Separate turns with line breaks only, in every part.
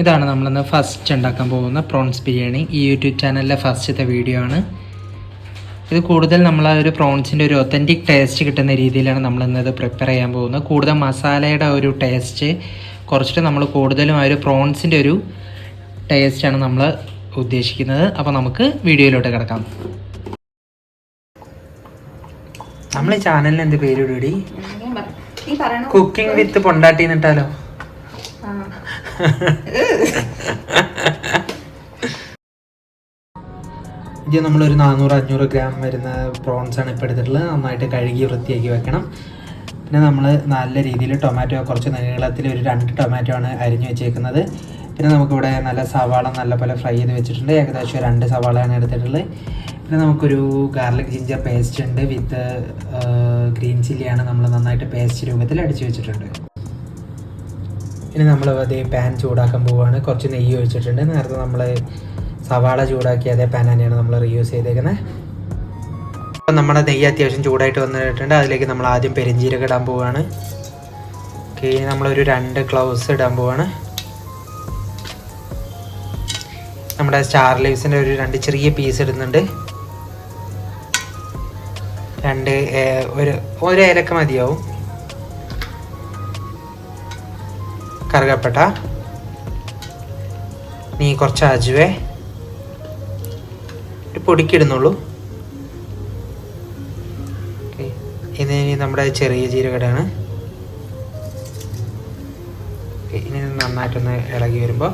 ഇതാണ് നമ്മളിന്ന് ഫസ്റ്റ് ഉണ്ടാക്കാൻ പോകുന്ന പ്രോൺസ് ബിരിയാണി. ഈ യൂട്യൂബ് ചാനലിലെ ഫസ്റ്റത്തെ വീഡിയോ ആണ് ഇത്. കൂടുതൽ നമ്മൾ ഒരു പ്രോൺസിൻ്റെ ഒരു ഒത്തൻറ്റിക് ടേസ്റ്റ് കിട്ടുന്ന രീതിയിലാണ് നമ്മളിന്നത് പ്രിപ്പയർ ചെയ്യാൻ പോകുന്നത്. കൂടുതൽ മസാലയുടെ ഒരു ടേസ്റ്റ് കുറച്ചിട്ട് നമ്മൾ കൂടുതലും ആ ഒരു പ്രോൺസിൻ്റെ ഒരു ടേസ്റ്റാണ് നമ്മൾ ഉദ്ദേശിക്കുന്നത്. അപ്പോൾ നമുക്ക് വീഡിയോയിലോട്ട് കിടക്കാം. നമ്മൾ ഈ ചാനലിന് എന്ത് പേരിടൂടി? കുക്കിംഗ് വിത്ത് പൊണ്ടാട്ടി എന്നിട്ടാലോ? ഇത് നമ്മളൊരു 400-500 ഗ്രാം വരുന്ന പ്രോൺസ് ആണ് ഇപ്പോൾ എടുത്തിട്ടുള്ളത്. നന്നായിട്ട് കഴുകി വൃത്തിയാക്കി വെക്കണം. പിന്നെ നമ്മൾ നല്ല രീതിയിൽ ടൊമാറ്റോ, കുറച്ച് നീളത്തിൽ ഒരു 2 ടൊമാറ്റോ ആണ് അരിഞ്ഞു വെച്ചേക്കുന്നത്. പിന്നെ നമുക്കിവിടെ നല്ല സവാള നല്ലപോലെ ഫ്രൈ ചെയ്ത് വെച്ചിട്ടുണ്ട്. ഏകദേശം 2 സവാളയാണ് എടുത്തിട്ടുള്ളത്. പിന്നെ നമുക്കൊരു ഗാർലിക് ജിഞ്ചർ പേസ്റ്റ് ഉണ്ട് വിത്ത് ഗ്രീൻ ചില്ലിയാണ് നമ്മൾ നന്നായിട്ട് പേസ്റ്റ് രൂപത്തിൽ അടിച്ചു വെച്ചിട്ടുണ്ട്. ഇനി നമ്മൾ അതേ പാൻ ചൂടാക്കാൻ പോവുകയാണ്. കുറച്ച് നെയ്യ് ഒഴിച്ചിട്ടുണ്ട്. നേരത്തെ നമ്മൾ സവാള ചൂടാക്കി അതേ പാൻ തന്നെയാണ് നമ്മൾ റീയൂസ് ചെയ്തേക്കുന്നത്. അപ്പം നമ്മുടെ നെയ്യ് അത്യാവശ്യം ചൂടായിട്ട് വന്നിട്ടുണ്ട്. അതിലേക്ക് നമ്മൾ ആദ്യം പെരിഞ്ജീരകം ഇടാൻ പോവുകയാണ്. ഓക്കെ, നമ്മളൊരു 2 ക്ലൗസ് ഇടാൻ പോവുകയാണ്. നമ്മുടെ സ്റ്റാർ ലീവ്സിൻ്റെ ഒരു 2 ചെറിയ പീസ് ഇടുന്നുണ്ട്. ഒരു ഏലക്ക മതിയാവും. കറുകപ്പട്ട, നീ കുറച്ച് അജുവേ ഒരു പൊടിക്കിടുന്നുള്ളൂ. ഇനി നമ്മുടെ ചെറിയ ജീരകടയാണ്. ഇനി നന്നായിട്ടൊന്ന് ഇളകി വരുമ്പോൾ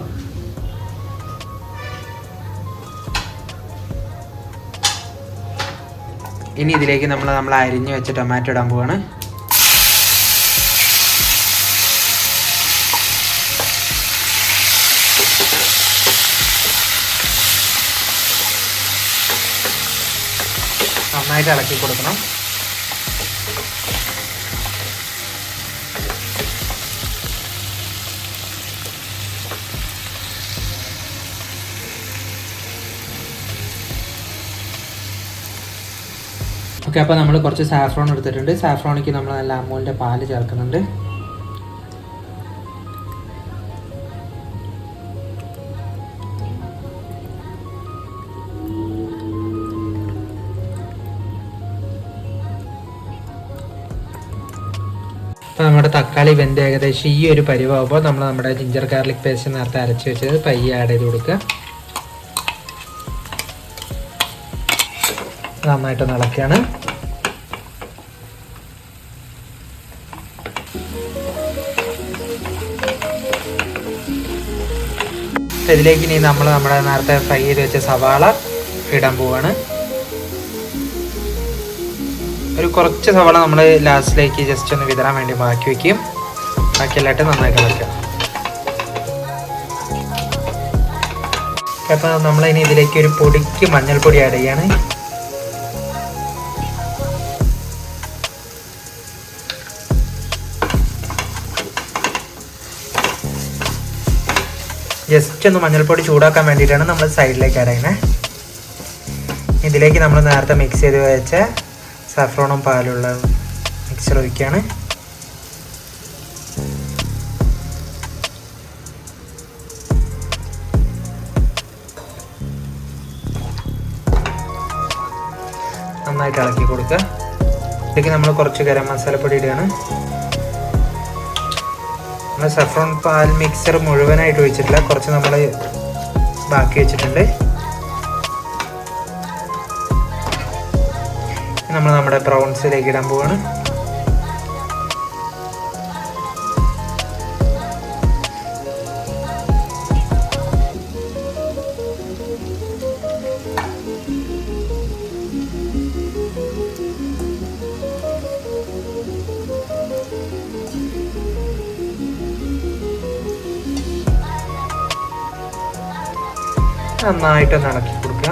ഇനി ഇതിലേക്ക് നമ്മൾ അരിഞ്ഞു വെച്ച ടൊമാറ്റോ ഇടാൻ പോവാണ്. നന്നായിട്ട് ഇളക്കി കൊടുക്കണം. ഓക്കെ, അപ്പോൾ നമ്മൾ കുറച്ച് സാഫ്രോൺ എടുത്തിട്ടുണ്ട്. സാഫ്രോണിക്ക് നമ്മൾ നല്ല അമൂലിൻ്റെ പാല് ചേർക്കുന്നുണ്ട്. അപ്പോൾ നമ്മുടെ തക്കാളി വെന്ത് ഏകദേശം ഈ ഒരു പരിവാകുമ്പോൾ നമ്മൾ നമ്മുടെ ജിഞ്ചർ ഗാർലിക് പേസ്റ്റ് നേരത്തെ അരച്ച് വെച്ചത് പയ്യെ ആഡ് ചെയ്ത് കൊടുക്കുക. നന്നായിട്ടൊന്ന് ഇളക്കുകയാണ്. ഇതിലേക്ക് ഇനി നമ്മൾ നമ്മുടെ നേരത്തെ ഫ്രൈ ചെയ്ത് വെച്ച സവാള ഇടാൻ പോവാണ്. ഒരു കുറച്ച് സവാള നമ്മൾ ലാസ്റ്റിലേക്ക് ജസ്റ്റ് ഒന്ന് വിതറാൻ വേണ്ടി മാറ്റി വയ്ക്കും. ബാക്കിയെല്ലായിട്ട് നന്നായിട്ട് ഇളക്കാം. അപ്പോൾ നമ്മളിനി ഇതിലേക്ക് ഒരു പൊടിക്ക് മഞ്ഞൾപ്പൊടി ആഡ് ചെയ്യാണ്. ജസ്റ്റ് ഒന്ന് മഞ്ഞൾപ്പൊടി ചൂടാക്കാൻ വേണ്ടിയിട്ടാണ് നമ്മൾ സൈഡിലേക്ക് ആഡ് ചെയ്യുന്നത്. ഇതിലേക്ക് നമ്മൾ നേരത്തെ മിക്സ് ചെയ്ത് വെച്ച സാഫ്രോണും പാലുള്ള മിക്സർ ഒഴിക്കുകയാണ്. നന്നായിട്ട് ഇളക്കി കൊടുക്കുക. ഇതിലേക്ക് നമ്മൾ കുറച്ച് ഗരം മസാലപ്പൊടി ഇടുകയാണ്. നമ്മൾ സഫ്രോൺ പാൽ മിക്സർ മുഴുവനായിട്ട് ഒഴിച്ചിട്ടില്ല, കുറച്ച് നമ്മൾ ബാക്കി വെച്ചിട്ടുണ്ട്. നമ്മൾ നമ്മുടെ പ്രോൺസിലേക്ക് ഇടാൻ പോവാണ്. നന്നായിട്ടൊന്ന് ഇളക്കി കൊടുക്കുക.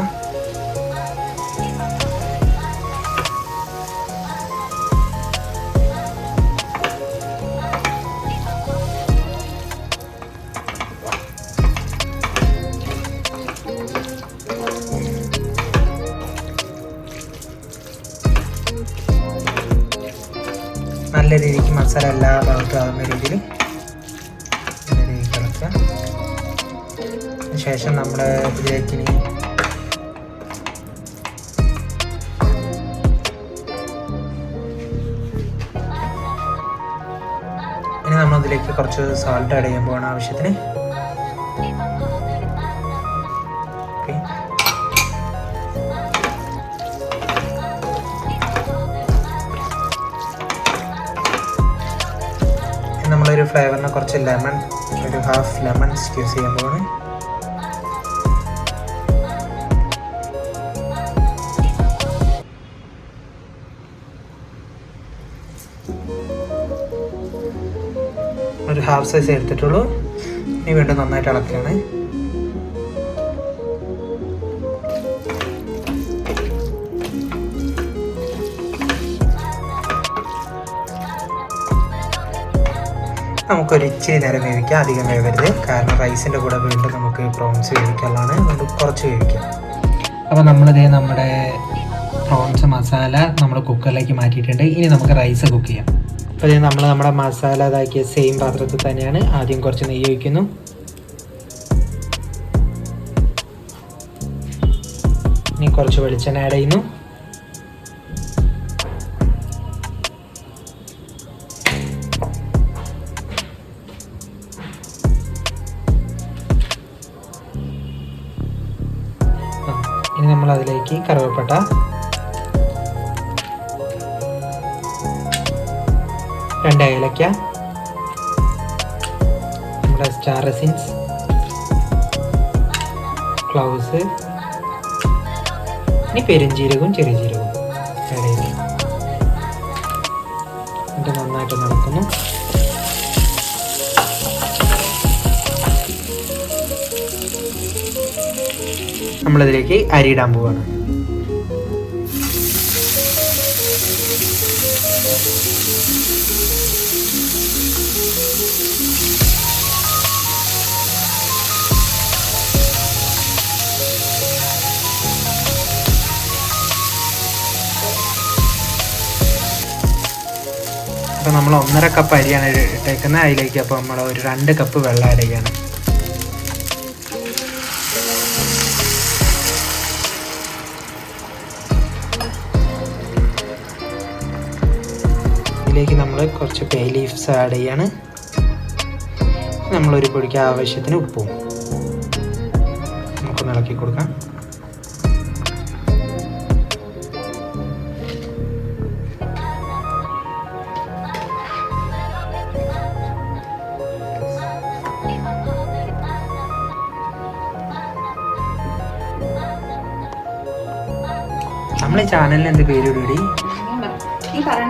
നല്ല രീതിക്ക് മസാല എല്ലാ ഭാഗത്തും ആകുന്ന രീതിയിൽ കളക്കുക. ശേഷം നമ്മൾ ഇതിലേക്ക് ഇനി നമ്മളതിലേക്ക് കുറച്ച് സാൾട്ട് ആഡ് ചെയ്യാൻ പോകണം ആവശ്യത്തിന്. നമ്മളൊരു ഫ്ലേവറിന് കുറച്ച് ലെമൺ, ഒരു ഹാഫ് ലെമൺ സ്ക്യൂസ് ചെയ്യാൻ പോകണം. ഒരു ഹാഫ് സൈസ് എടുത്തിട്ടുള്ളൂ. ഇനി വീണ്ടും നന്നായിട്ട് ഇളക്കുകയാണ്. നമുക്കൊരു ഇച്ചിരി നേരം വേവിക്കാം, അധികം വേവരുത്. കാരണം റൈസിൻ്റെ കൂടെ വീണ്ടും നമുക്ക് പ്രോൺസ് വേവിക്കാനുള്ളതാണ്, അതുകൊണ്ട് കുറച്ച് വേവിക്കാം. അപ്പോൾ നമ്മളിതേ നമ്മുടെ പ്രോൺസ് മസാല നമ്മൾ കുക്കറിലേക്ക് മാറ്റിയിട്ടുണ്ട്. ഇനി നമുക്ക് റൈസ് കുക്ക് ചെയ്യാം. അപ്പോൾ ഇത് നമ്മൾ നമ്മുടെ മസാല ഇതാക്കിയ സെയിം പാത്രത്തിൽ തന്നെയാണ്. ആദ്യം കുറച്ച് നെയ്യ് ഒഴിക്കുന്നു. ഇനി കുറച്ച് വെളിച്ചെണ്ണ ആഡ് ചെയ്യുന്നു. ഇനി നമ്മൾ അതിലേക്ക് കറുവപ്പട്ട, രണ്ട് ഏലക്ക, നമ്മുടെ സ്റ്റാർ എസൻസ്, ക്ലൗസ്, ഇനി പെരുംജീരകവും ചെറിയ ജീരകവും ആഡ് ചെയ്ത് എന്നിട്ട് നന്നായിട്ട് നടക്കുന്നു. നമ്മളിതിലേക്ക് അരി ഇടാൻ പോവാണ്. അപ്പോൾ നമ്മൾ 1.5 കപ്പ് അരിയാണ് ഇട്ടേക്കുന്നത്. അതിലേക്ക് അപ്പോൾ നമ്മൾ ഒരു 2 കപ്പ് വെള്ളം ആഡ് ചെയ്യണം. ഇതിലേക്ക് നമ്മൾ കുറച്ച് ബേ ലീവ്സ് ആഡ് ചെയ്യാണ്. നമ്മളൊരു പൊടിക്ക് ആവശ്യത്തിന് ഉപ്പും നമുക്കൊന്ന് ഇളക്കി കൊടുക്കാം. നമ്മളെ ചാനലിന് എന്ത് പേര് ഇടൂടി?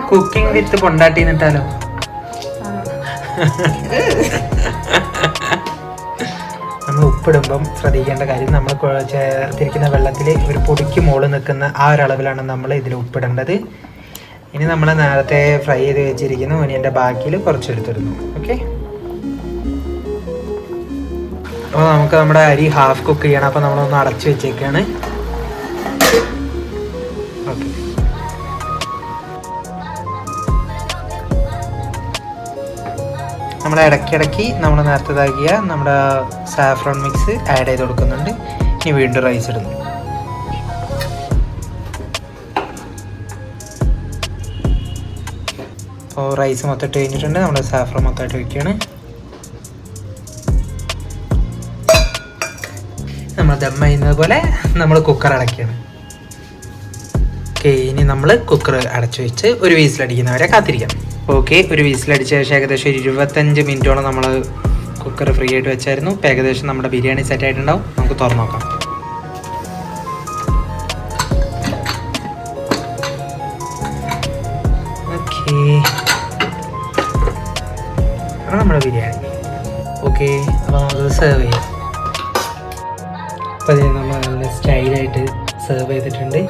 കുക്കിംഗ് വിത്ത് പൊണ്ടാട്ടി എന്നിട്ടാലോ? നമ്മൾ ഉപ്പിടുമ്പം ശ്രദ്ധിക്കേണ്ട കാര്യം, നമ്മൾ ചേർത്തിരിക്കുന്ന വെള്ളത്തിൽ ഒരു പൊടിക്ക് മുകളിൽ നിൽക്കുന്ന ആ ഒരളവിലാണ് നമ്മൾ ഇതിൽ ഉപ്പിടേണ്ടത്. ഇനി നമ്മൾ നേരത്തെ ഫ്രൈ ചെയ്ത് വെച്ചിരിക്കുന്ന ഒനിയൻ്റെ ബാക്കിയിൽ കുറച്ചെടുത്തിടുന്നു. ഓക്കെ, അപ്പോൾ നമുക്ക് നമ്മുടെ അരി ഹാഫ് കുക്ക് ചെയ്യണം. അപ്പോൾ നമ്മളൊന്ന് അടച്ചു വെച്ചേക്കാണ്. ഓക്കെ, നമ്മൾ ഇടയ്ക്കിടയ്ക്ക് നമ്മൾ നേരത്തേതാക്കിയ നമ്മുടെ സാഫ്രോൺ മിക്സ് ആഡ് ചെയ്ത് കൊടുക്കുന്നുണ്ട്. ഇനി വീണ്ടും റൈസ് ഇടുന്നു. അപ്പോൾ റൈസ് മൊത്തമായിട്ട് കഴിഞ്ഞിട്ടുണ്ട്. നമ്മൾ സാഫ്രോൺ മൊത്തമായിട്ട് വയ്ക്കുകയാണ്. നമ്മൾ ദം ചെയ്യുന്നത് പോലെ നമ്മൾ കുക്കർ അടയ്ക്കുകയാണ്. ഓക്കെ, ഇനി നമ്മൾ കുക്കർ അടച്ചു വെച്ച് ഒരു വീസിലടിക്കുന്നവരെ കാത്തിരിക്കാം. ഓക്കെ, ഒരു വീസിലടിച്ച ശേഷം ഏകദേശം 25 മിനിറ്റോളം നമ്മൾ കുക്കർ ഫ്രീ ആയിട്ട് വെച്ചായിരുന്നു. ഇപ്പോൾ ഏകദേശം നമ്മുടെ ബിരിയാണി സെറ്റ് ആയിട്ടുണ്ടാവും. നമുക്ക് തുറന്നു നോക്കാം. ഓക്കെ, നമ്മുടെ ബിരിയാണി. ഓക്കെ, അപ്പോൾ നമുക്ക് സെർവ് ചെയ്യാം. അപ്പോൾ നമ്മൾ നല്ല സ്റ്റൈലായിട്ട് സെർവ് ചെയ്തിട്ടുണ്ട്.